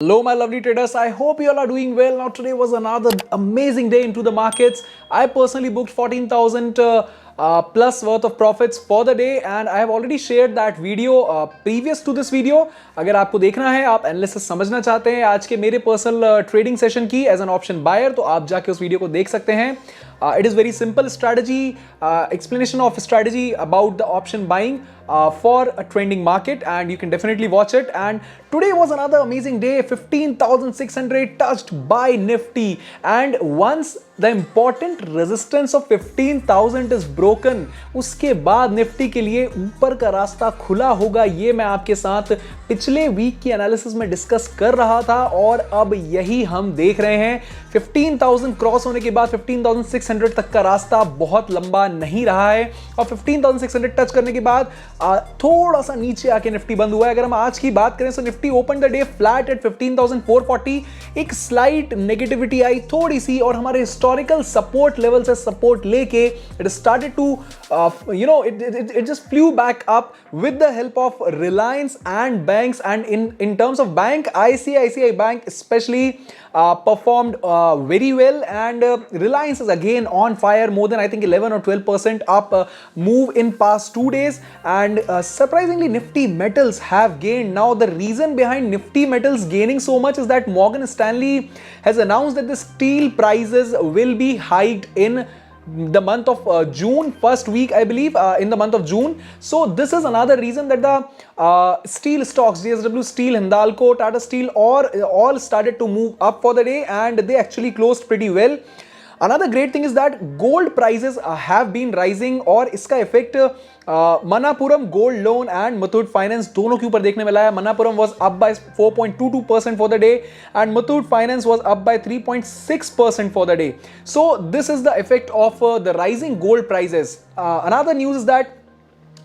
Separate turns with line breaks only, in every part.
Hello, my lovely traders. I hope you all are doing well. Now, today was another amazing day into the markets. I personally booked 14,000 plus worth of profits for the day, and I have already shared that video previous to this video. अगर आपको देखना है, आप analysis समझना चाहते हैं आज के मेरे पर्सनल ट्रेडिंग सेशन की एज एन ऑप्शन बायर, तो आप जाके उस वीडियो को देख सकते हैं. It is very simple strategy, explanation of strategy about the option buying for a trending market, and you can definitely watch it. And today was another amazing day. 15,600 touched by Nifty, and once the important resistance of 15,000 is broken, उसके बाद Nifty के लिए ऊपर का रास्ता खुला होगा. ये मैं आपके साथ पिछले वीक की एनालिसिस में डिस्कस कर रहा था, और अब यही हम देख रहे हैं. 15,000 क्रॉस होने के बाद 15,600 तक का रास्ता बहुत लंबा नहीं रहा है, और 15,600 टच करने के बाद थोड़ा सा नीचे आके निफ्टी बंद हुआ है. अगर हम आज की बात करें तो Nifty open the day flat at 15,440. एक स्लाइट नेगेटिविटी आई थोड़ी सी, और हमारे हिस्टोरिकल सपोर्ट लेवल से सपोर्ट लेके it started to it just flew back up with the help of Reliance and banks. And in terms of bank, ICICI Bank especially performed very well, and Reliance is again on fire, more than I think 11 or 12% up move in past 2 days. And surprisingly, Nifty metals have gained. Now the reason behind Nifty metals gaining so much is that Morgan Stanley has announced that the steel prices will be hiked in the month of June, first week I believe, in the month of June. So this is another reason that the steel stocks, JSW Steel, Hindalco, Tata Steel, all started to move up for the day, and they actually closed pretty well. Another great thing is that gold prices have been rising, और इसका effect Manappuram gold loan and Muthoot finance दोनों के ऊपर देखने मिला है. Manappuram was up by 4.22% for the day, and Muthoot finance was up by 3.6% for the day. So this is the effect of the rising gold prices. Another news is that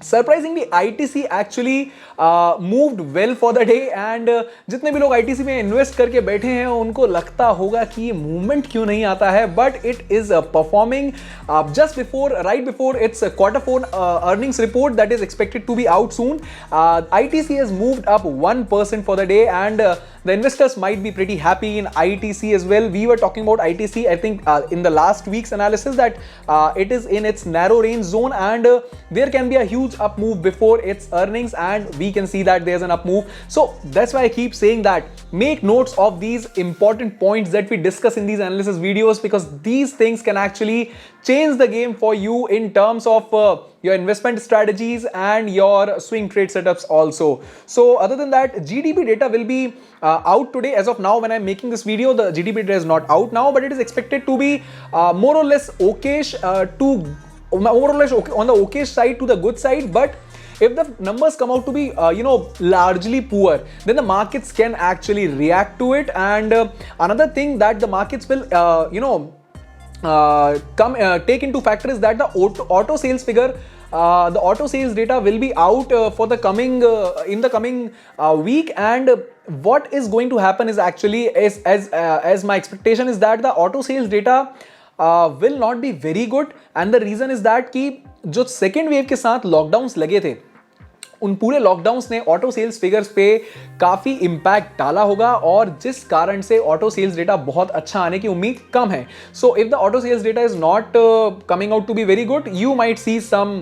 surprisingly ITC actually moved well for the day, and जितने भी लोग ITC में invest करके बैठे हैं उनको लगता होगा कि ये मूवमेंट क्यों नहीं आता है, but it is performing just before, right before its quarter 4 earnings report that is expected to be out soon. ITC has moved up 1% for the day, and the investors might be pretty happy in ITC as well. We were talking about ITC, I think, in the last week's analysis, that it is in its narrow range zone, and there can be a huge up move before its earnings, and we can see that there's an up move. So that's why I keep saying that make notes of these important points that we discuss in these analysis videos, because these things can actually change the game for you in terms of your investment strategies and your swing trade setups also. So other than that, GDP data will be out today. As of now, when I'm making this video, the GDP data is not out now, but it is expected to be more or less okayish, on the okayish side to the good side. But if the numbers come out to be largely poor, then the markets can actually react to it. And another thing that the markets will take into factor is that the auto sales figure, the auto sales data will be out for the coming in the coming week. And what is going to happen is actually, as my expectation is that the auto sales data will not be very good. And the reason is that कि जो second wave के साथ lockdowns लगे थे, उन पूरे lockdowns ने auto sales figures पे काफी इंपैक्ट डाला होगा, और जिस कारण से ऑटो सेल्स डेटा बहुत अच्छा आने की उम्मीद कम है. So if the auto sales data is not coming out to be very good, you might see some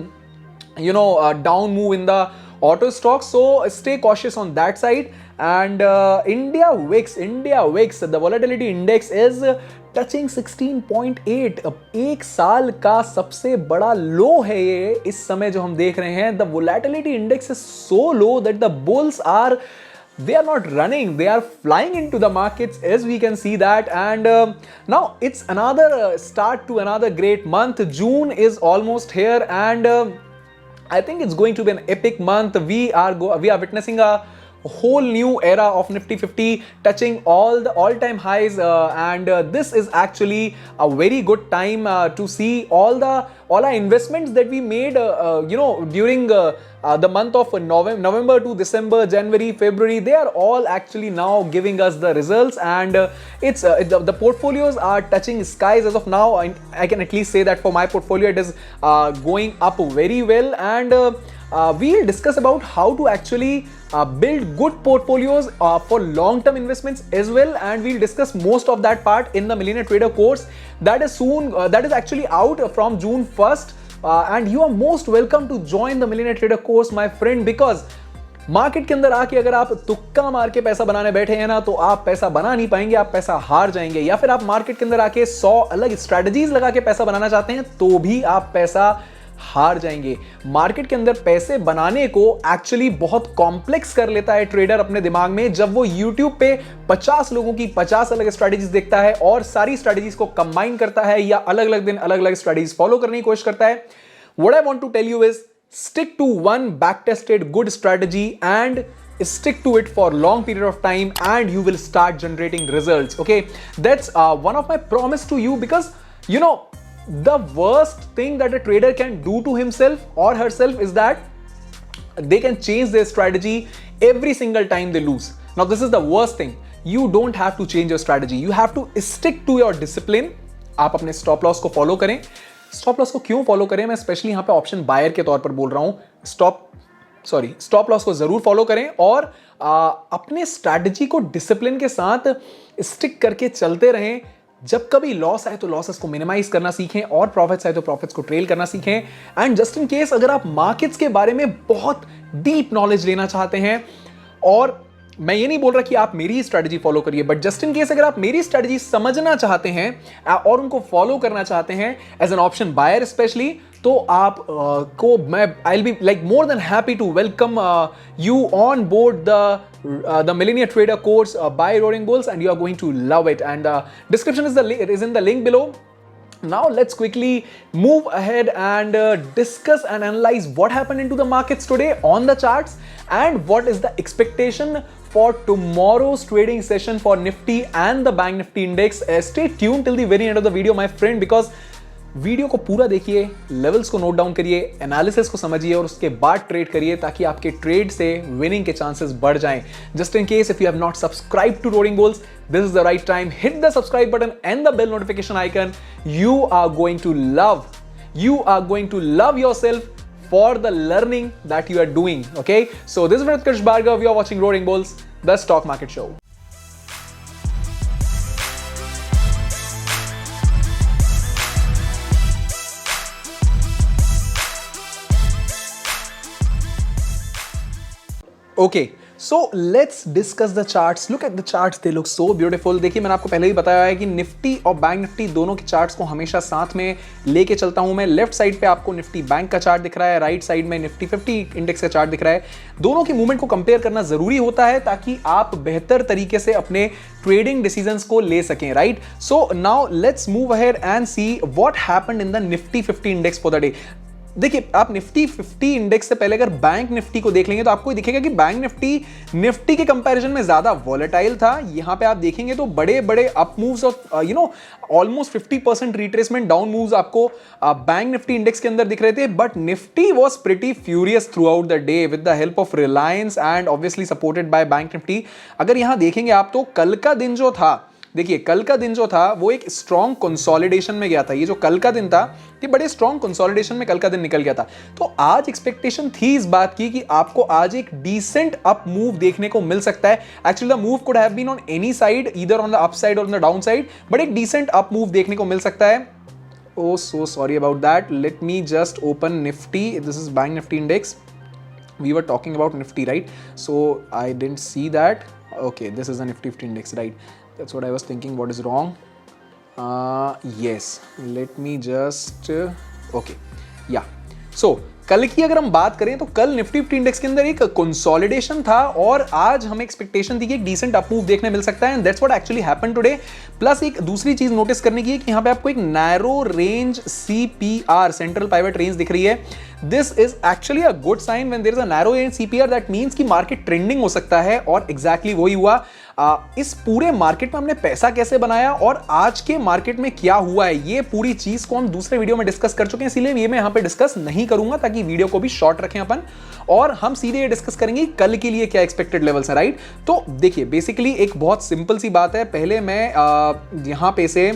down move in the auto stocks. So stay cautious on that side. And India Wix, the volatility index is touching 16.8. एक साल का सबसे बड़ा लो है ये इस समय जो हम देख रहे हैं. The volatility index is so low that the bulls are, they are not running, they are flying into the markets, as we can see that. And now it's another start to another great month. June is almost here, and I think it's going to be an epic month. We are witnessing a whole new era of Nifty 50 touching all the all-time highs, and this is actually a very good time to see all our investments that we made during the month of November to December, January, February. They are all actually now giving us the results, and it's the portfolios are touching skies as of now. I can at least say that for my portfolio it is going up very well. And we'll discuss about how to actually build good portfolios for long-term investments as well, and we'll discuss most of that part in the Millionaire Trader course that is soon that is actually out from June 1st, and you are most welcome to join the Millionaire Trader course, my friend, because market के अंदर आके अगर आप तुक्का मार के पैसा बनाने बैठे हैं ना, तो आप पैसा बना नहीं पाएंगे, आप पैसा हार जाएंगे। या फिर आप मार्केट के अंदर आके 100 अलग स्ट्रैटेजीज लगा के पैसा बनाना चाहते हैं तो भी आप पैसा हार जाएंगे। मार्केट के अंदर पैसे बनाने को एक्चुअली बहुत कॉम्प्लेक्स कर लेता है ट्रेडर अपने दिमाग में, जब वो YouTube पे 50 लोगों की 50 अलग स्ट्रैटेजीज देखता है और सारी स्ट्रैटेजीज को कंबाइन करता है या अलग अलग दिन अलग अलग स्ट्रैटेजीज फॉलो करने की कोशिश करता है। What I want to tell you is stick to one back-tested good strategy and stick to it for long period of time, and you will start generating results. Okay, that's one of my promise to you, because you know the worst thing that a trader can do to himself or herself is that they can change their strategy every single time they lose. Now this is the worst thing. You don't have to change your strategy. You have to stick to your discipline. आप अपने stop loss को follow करें। Stop loss को क्यों follow करें, मैं specially यहां पे ऑप्शन बायर के तौर पर बोल रहा हूं। स्टॉप लॉस को जरूर फॉलो करें और अपने स्ट्रैटेजी को डिसिप्लिन के साथ स्टिक करके चलते रहें। जब कभी लॉस आए तो लॉसेस को मिनिमाइज करना सीखें और प्रॉफिट्स आए तो प्रॉफिट्स को ट्रेल करना सीखें। एंड जस्ट इन केस अगर आप मार्केट्स के बारे में बहुत डीप नॉलेज लेना चाहते हैं, और मैं ये नहीं बोल रहा कि आप मेरी ही स्ट्रैटेजी फॉलो करिए, बट जस्ट इन केस अगर आप मेरी स्ट्रैटेजी समझना चाहते हैं और उनको फॉलो करना चाहते हैं as an option buyer specially, तो आप को मैं I will be like more than happy to welcome you on board the Millionaire Trader course by Roaring Bulls, and you are going to love it. And description is in the link below. Now let's quickly move ahead and discuss and analyze what happened into the markets today on the charts, and what is the expectation for tomorrow's trading session for Nifty and the Bank Nifty index. Stay tuned till the very end of the video, my friend, because video को पूरा देखिए, levels को note down करिए, analysis को समझिए और उसके बाद ट्रेड करिए, ताकि आपके ट्रेड से विनिंग के चांसेस बढ़ जाएं। Just in case if you have not subscribe to roaring bulls, this is the right time. Hit the subscribe button and the bell notification icon. You are going to love yourself for the learning that you are doing. Okay, so this is Utkarsh Bhargav. You are watching Roaring Bulls, the stock market show. Okay, so let's discuss the charts. Look at the charts, they look so beautiful. देखिए, मैंने आपको पहले ही बताया है कि Nifty और bank Nifty दोनों के चार्ट्स को हमेशा साथ में लेके चलता हूं मैं। लेफ्ट साइड पे आपको निफ्टी बैंक का चार्ट दिख रहा है, राइट साइड में निफ्टी 50 इंडेक्स का चार्ट दिख रहा है। दोनों की मूवमेंट को कंपेयर करना जरूरी होता है ताकि आप बेहतर तरीके से अपने ट्रेडिंग डिसीजंस को ले सकें, right? So now let's move ahead and see what happened in the Nifty 50 index for the day. देखिए, आप निफ्टी 50 इंडेक्स से पहले अगर बैंक निफ्टी को देख लेंगे तो आपको दिखेगा कि बैंक निफ्टी के कंपैरिजन में ज्यादा वॉलेटाइल था। यहां पे आप देखेंगे तो बड़े बड़े अप मूव्स और ऑलमोस्ट 50% रिट्रेसमेंट डाउन मूव्स आपको बैंक निफ्टी इंडेक्स के अंदर दिख रहे थे, but Nifty was pretty furious through out the day with the help of Reliance and obviously supported by bank Nifty. अगर यहां देखेंगे आप तो कल का दिन जो था, देखिए कल का दिन जो था वो एक स्ट्रॉन्ग कंसोलिडेशन में गया था। ये जो कल का दिन था ये बड़े स्ट्रॉन्ग कंसोलिडेशन में कल का दिन निकल गया था। तो आज एक्सपेक्टेशन थी इस बात की कि आपको आज एक डिसेंट अप मूव देखने को मिल सकता है। Actually the move could have been on any side, either on the up side और on the down side, but एक डिसेंट अप मूव देखने को मिल सकता है। Oh, so sorry about that. Let me just open Nifty. This is Bank Nifty index. We were talking about Nifty, right? So I didn't see that. Okay, this is the Nifty 50 index, right? That's what I was thinking. What is wrong? Yes. Let me just. Okay. Yeah. So कल की अगर हम बात करें तो कल Nifty 50 index के अंदर एक कंसोलिडेशन था और आज हमें एक्सपेक्टेशन थी कि एक डिसेंट अप मूव देखने मिल सकता है, and that's what actually happened today. Plus एक दूसरी चीज नोटिस करने की है कि यहाँ पे आपको एक narrow range CPR, central pivot range दिख रही है। This is actually a good sign when there is a narrow range CPR, that means कि मार्केट ट्रेंडिंग हो सकता है, और एग्जैक्टली वही हुआ। इस पूरे मार्केट में हमने पैसा कैसे बनाया और आज के मार्केट में क्या हुआ है, ये पूरी चीज को हम दूसरे वीडियो में डिस्कस कर चुके हैं, इसीलिए ये मैं यहाँ पे डिस्कस नहीं करूंगा ताकि वीडियो को भी शॉर्ट रखें अपन, और हम सीधे ये डिस्कस करेंगे कल के लिए क्या एक्सपेक्टेड लेवल्स है, राइट? तो देखिए बेसिकली एक बहुत सिंपल सी बात है। पहले मैं यहाँ पे से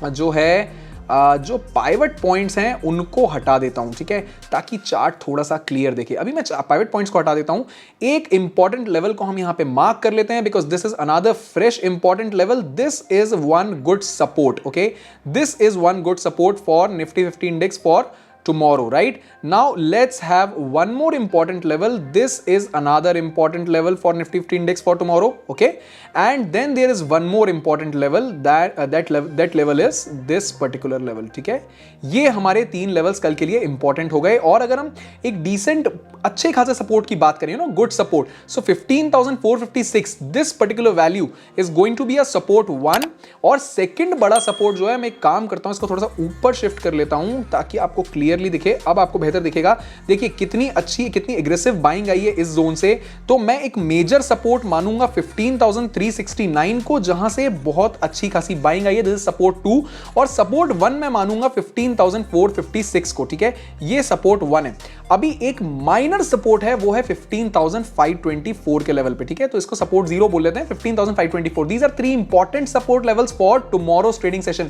जो है जो पाइवट पॉइंट्स हैं उनको हटा देता हूं, ठीक है, ताकि चार्ट थोड़ा सा क्लियर दिखे। अभी मैं पाइवट पॉइंट्स को हटा देता हूं। एक इंपॉर्टेंट लेवल को हम यहां पे मार्क कर लेते हैं, because this is another fresh important level. This is one good support, okay, this is one good support for Nifty 50 index for tomorrow, right? Now let's have one more important level. This is another important level for Nifty 50 index for tomorrow, okay? And then there is one more important level that level is this particular level, ठीक है? ये हमारे 3 levels कल के लिए important हो गए। और अगर हम एक decent अच्छे खासे सपोर्ट की बात करें, good support, so 15,456 this particular value is going to be a support 1। और सेकंड बड़ा सपोर्ट जो है, मैं एक काम करता हूं, इसको थोड़ा सा ऊपर शिफ्ट कर लेता हूं ताकि आपको क्लियरली दिखे। अब आपको बेहतर दिखेगा। देखिए कितनी अच्छी, कितनी एग्रेसिव बाइंग आई है इस जोन से। तो मैं एक मेजर सपोर्ट मानूंगा 15,369 को, जहां से बहुत अच्छी खासी बाइंग आई है। This is support 2। और सपोर्ट 1 मैं मानूंगा 15,456 को, ठीक है, ये सपोर्ट 1 है। अभी एक माइनर सपोर्ट है, वो है 15,524 के लेवल पे, ठीक है, तो इसको सपोर्ट 0 बोल लेते हैं, 15,524। These are 3 important support levels for tomorrow's trading session.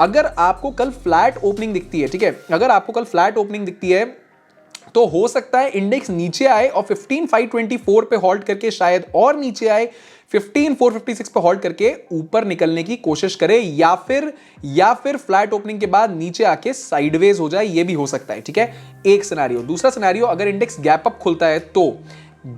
अगर आपको कल फ्लैट ओपनिंग दिखती है, ठीक है, अगर आपको कल फ्लैट ओपनिंग दिखती है तो हो सकता है इंडेक्स नीचे आए और 15,524 पे होल्ड करके शायद और नीचे आए, 15,456 पे होल्ड करके ऊपर निकलने की कोशिश करे, या फिर फ्लैट ओपनिंग के बाद नीचे आके साइडवेज हो जाए, ये भी हो सकता है, ठीक है, एक सिनेरियो। दूसरा सिनेरियो, अगर इंडेक्स गैप अप खुलता है तो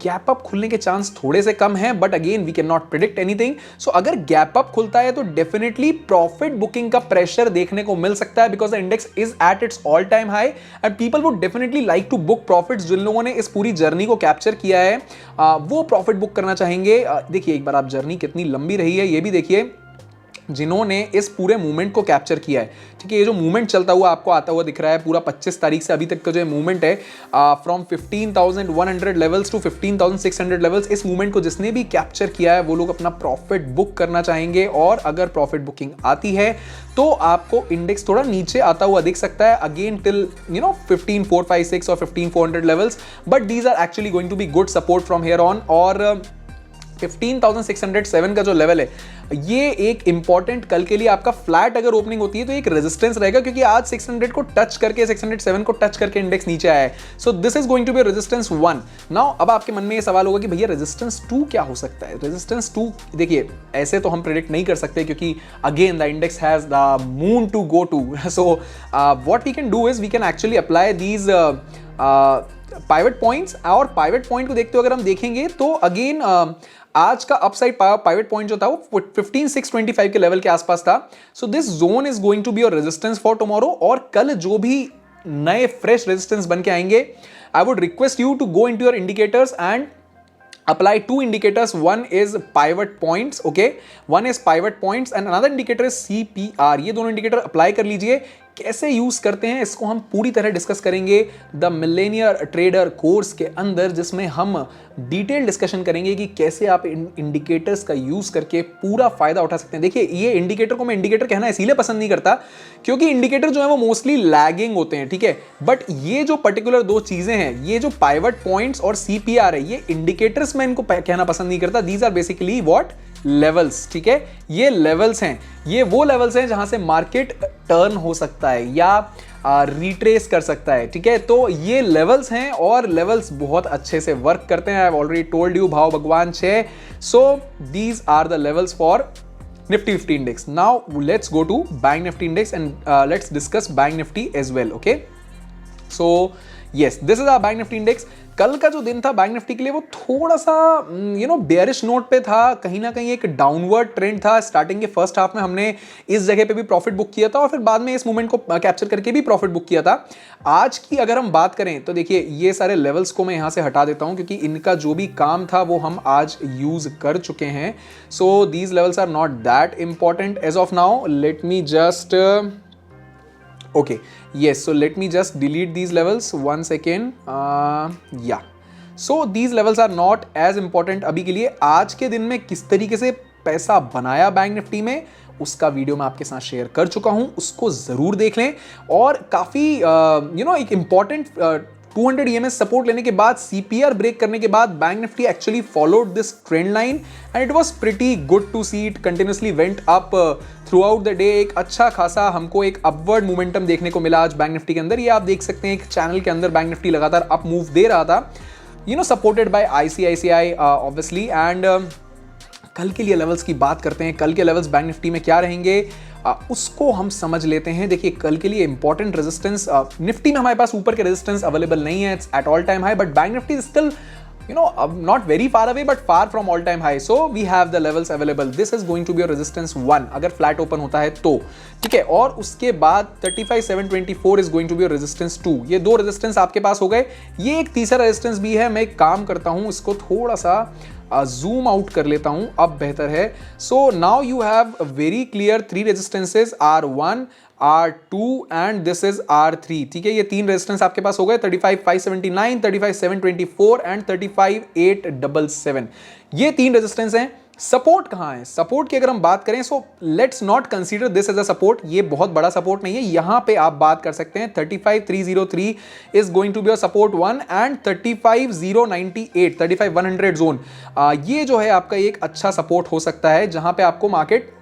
गैप अप खुलने के चांस थोड़े से कम हैं, but again we can not predict anything. So अगर गैप अप खुलता है तो डेफिनेटली प्रॉफिट बुकिंग का प्रेशर देखने को मिल सकता है, because the index is at its all time high and people would definitely like to book profits. जिन लोगों ने इस पूरी जर्नी को कैप्चर किया है वो प्रॉफिट बुक करना चाहेंगे। देखिए एक बार आप जर्नी कितनी लंबी रही है ये भी देखिए, जिन्होंने इस पूरे मूवमेंट को कैप्चर किया है, ठीक है, ये जो मूवमेंट चलता हुआ आपको आता हुआ दिख रहा है पूरा 25 तारीख से अभी तक का जो मूवमेंट है, फ्रॉम 15,100 लेवल्स टू 15,600 लेवल्स, इस मूवमेंट को जिसने भी कैप्चर किया है वो लोग अपना प्रॉफिट बुक करना चाहेंगे। और अगर प्रॉफिट बुकिंग आती है तो आपको इंडेक्स थोड़ा नीचे आता हुआ दिख सकता है, अगेन टिल 15,456 और 15,400 levels, but these are actually going to be good support from here on. और 15,607 का जो लेवल है, ये एक इंपॉर्टेंट, कल के लिए आपका फ्लैट अगर ओपनिंग होती है तो एक रेजिस्टेंस रहेगा, क्योंकि आज 600 को टच करके 607 को टच करके इंडेक्स नीचे आया है। So this is going to be resistance 1। Now अब आपके मन में ये सवाल होगा कि भैया रेजिस्टेंस 2 क्या हो सकता है? रेजिस्टेंस 2 देखिए ऐसे तो हम प्रेडिक्ट नहीं कर सकते, क्योंकि again the index has the moon to go to. So what we can do is we can actually apply these pivot points. और पाइवट पॉइंट को देखते हुए अगर हम देखेंगे तो अगेन आज का अपसाइड पाइवट पॉइंट जो था वो 15,625 के लेवल के आसपास था। So this zone is going to be your resistance for tomorrow. और कल जो भी नए फ्रेश रेजिस्टेंस बन के आएंगे, I would request you to go into your indicators and apply 2 indicators. One is pivot points, okay, one is pivot points and another indicator is CPR. ये दोनों इंडिकेटर अप्लाई कर लीजिए। कैसे यूज करते हैं इसको हम पूरी तरह डिस्कस करेंगे द मिलेनियर ट्रेडर कोर्स के अंदर, जिसमें हम डिटेल डिस्कशन करेंगे कि कैसे आप इंडिकेटर्स का यूज करके पूरा फायदा उठा सकते हैं। देखिए ये इंडिकेटर को मैं इंडिकेटर कहना इसीलिए पसंद नहीं करता क्योंकि इंडिकेटर जो है वो मोस्टली लैगिंग होते हैं, ठीक है, बट ये जो पर्टिकुलर 2 चीजें हैं, ये जो पाइवट पॉइंट्स और CPR है, ये इंडिकेटर्स मैं इनको कहना पसंद नहीं करता। These are basically what levels, ठीक है, ये लेवल्स हैं, ये वो लेवल्स हैं जहां से मार्केट टर्न हो सकता है या रिट्रेस कर सकता है, ठीक है, तो ये लेवल्स हैं और लेवल्स बहुत अच्छे से वर्क करते हैं। I have already told you, भाव भगवान 6। So these are the levels for Nifty 50 index. Now let's go to Bank Nifty index and let's discuss Bank Nifty as well, okay? So yes, this is our Bank Nifty index. कल का जो दिन था bank Nifty के लिए वो थोड़ा सा बेयरिश नोट पे था, कहीं ना कहीं एक डाउनवर्ड ट्रेंड था। स्टार्टिंग के फर्स्ट हाफ में हमने इस जगह पे भी प्रॉफिट बुक किया था और फिर बाद में इस मूवमेंट को कैप्चर करके भी प्रॉफिट बुक किया था। आज की अगर हम बात करें तो देखिए ये सारे लेवल्स को मैं यहाँ से हटा देता हूँ क्योंकि इनका जो भी काम था वो हम आज यूज कर चुके हैं। So these levels are not that important as of now. Let me just okay, yes, so let me just delete these levels 1 second. Yeah, so these levels are not as important अभी के लिए। आज के दिन में किस तरीके से पैसा बनाया बैंक निफ्टी में उसका वीडियो मैं आपके साथ शेयर कर चुका हूं, उसको जरूर देख लें। और काफी एक इंपॉर्टेंट 200 EMS सपोर्ट लेने के बाद CPR ब्रेक करने के बाद bank Nifty actually followed this trend line and it was pretty good to see it continuously went up throughout the day. एक अच्छा खासा हमको एक अपवर्ड मोमेंटम देखने को मिला आज बैंक निफ्टी के अंदर। ये आप देख सकते हैं एक चैनल के अंदर बैंक निफ्टी लगातार अप मूव दे रहा था, supported by ICICI obviously. And कल के लिए लेवल्स की बात करते हैं। कल के लेवल्स बैंक निफ्टी में क्या रहेंगे उसको हम समझ लेते हैं। देखिए कल के लिए इंपॉर्टेंट रेजिस्टेंस निफ्टी में हमारे पास ऊपर के रेजिस्टेंस अवेलेबल नहीं है, it's at all time high, but bank Nifty is still not very far away but far from all time high, so we have the levels available. This is going to be a resistance 1 अगर flat open होता है तो, ठीक है। और उसके बाद 35,724 is going to be a resistance 2। ये दो रेजिस्टेंस आपके पास हो गए। ये एक तीसरा रेजिस्टेंस भी है। मैं एक काम करता हूं, इसको थोड़ा सा जूम आउट कर लेता हूं, अब बेहतर है। So now you have very clear 3 resistances, R1 R2 and this is R3, ठीक है। ये 3 रेजिस्टेंस आपके पास हो गए, 35,579, 35,724 एंड 35,877। ये 3 रेजिस्टेंस हैं। सपोर्ट कहां है? सपोर्ट की अगर हम बात करें, so let's not consider this as a support. ये बहुत बड़ा सपोर्ट नहीं है। यहां पे आप बात कर सकते हैं 35,303 is going to be a support 1 and 35,098 35,100 zone, ये जो है आपका एक अच्छा सपोर्ट हो सकता है जहां पे आपको मार्केट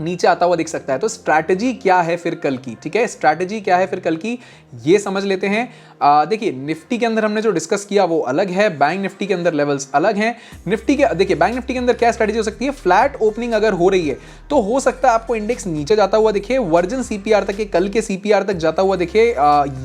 नीचे आता हुआ दिख सकता है। तो स्ट्रैटेजी क्या है फिर कल की, ठीक है, स्ट्रैटेजी क्या है फिर कल की, ये समझ लेते हैं। देखिए निफ्टी के अंदर हमने जो डिस्कस किया वो अलग है, बैंक निफ्टी के अंदर लेवल्स अलग हैं। निफ्टी के देखिए बैंक निफ्टी के अंदर क्या स्ट्रैटेजी हो सकती है, फ्लैट ओपनिंग अगर हो रही है तो हो सकता है आपको इंडेक्स नीचे जाता हुआ दिखे, वर्जन CPR तक, कल के CPR तक जाता हुआ दिखे,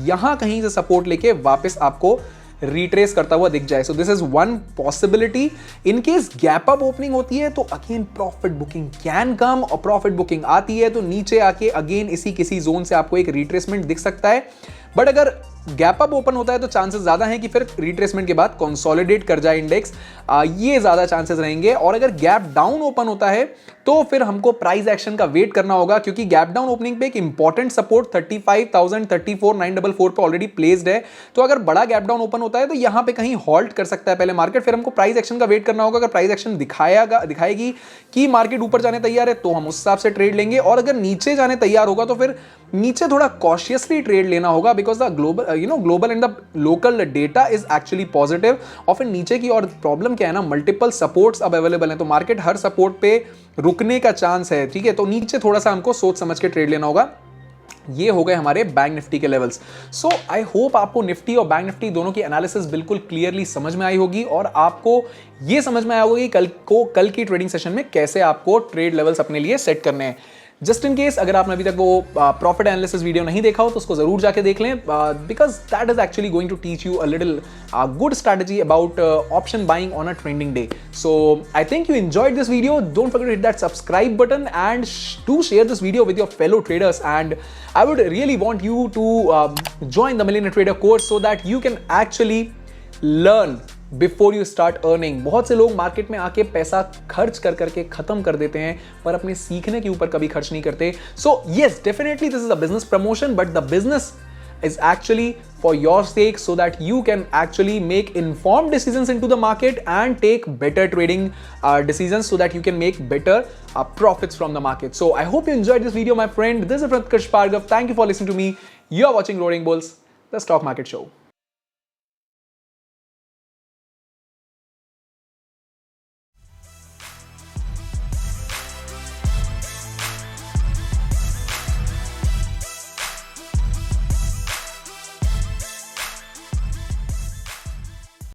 यहां कहीं से सपोर्ट लेके वापस आपको रिट्रेस करता हुआ दिख जाए। सो this is one possibility. In case gap up opening होती है तो again profit booking can come, और प्रॉफिट बुकिंग आती है तो नीचे आके अगेन इसी किसी जोन से आपको एक रिट्रेसमेंट दिख सकता है। बट अगर गैप अप ओपन होता है तो चांसेस ज्यादा हैं कि फिर रिट्रेसमेंट के बाद कंसोलिडेट कर जाए इंडेक्स, ये ज्यादा चांसेस रहेंगे। और अगर गैप डाउन ओपन होता है तो फिर हमको प्राइस एक्शन का वेट करना होगा, क्योंकि गैप डाउन ओपनिंग पे एक इंपॉर्टेंट सपोर्ट 35,034,944 पे ऑलरेडी प्लेस्ड है। तो अगर बड़ा गैप डाउन ओपन होता है तो यहां पे कहीं हॉल्ट कर सकता है पहले मार्केट, फिर हमको प्राइस एक्शन का वेट करना होगा। अगर प्राइस एक्शन दिखाएगी कि मार्केट ऊपर जाने तैयार है तो हम उस हिसाब से ट्रेड लेंगे, और अगर नीचे जाने तैयार होगा तो फिर नीचे थोड़ा कॉशियसली ट्रेड लेना होगा, because the global and the local data is actually positive. और फिर नीचे की और प्रॉब्लम क्या है ना, मल्टीपल सपोर्ट्स अब अवेलेबल हैं, तो मार्केट हर सपोर्ट पे रुकने का चांस है, ठीक है। तो नीचे थोड़ा सा हमको सोच समझ के ट्रेड लेना होगा। ये हो गए हमारे बैंक निफ्टी के लेवल्स। सो आई होप आपको निफ्टी और बैंक निफ्टी दोनों की एनालिसिस बिल्कुल क्लियरली समझ में आई होगी, और आपको ये समझ में आया होगा कि कल की ट्रेडिंग सेशन में कैसे आपको ट्रेड लेवल्स अपने लिए सेट करने हैं। जस्ट इन केस अगर आपने अभी तक वो प्रॉफिट एनालिसिस वीडियो नहीं देखा हो तो उसको जरूर जाके देख लें, because that is actually going to teach you a little good strategy about option buying on a trending day. So I think you enjoyed this video. Don't forget to hit that subscribe button and do share this video with your fellow traders, and I would really want you to join the Millionaire Trader course so that you can actually learn before you start earning. बहुत से लोग market में आके पैसा खर्च कर करके खत्म कर देते हैं, पर अपने सीखने के ऊपर कभी खर्च नहीं करते। So yes, definitely this is a business promotion, but the business is actually for your sake, so that you can actually make informed decisions into the market and take better trading decisions, so that you can make better profits from the market. So I hope you enjoyed this video, my friend. This is Utkarsh Bhargav. Thank you for listening to me. You are watching Roaring Bulls, the stock market show.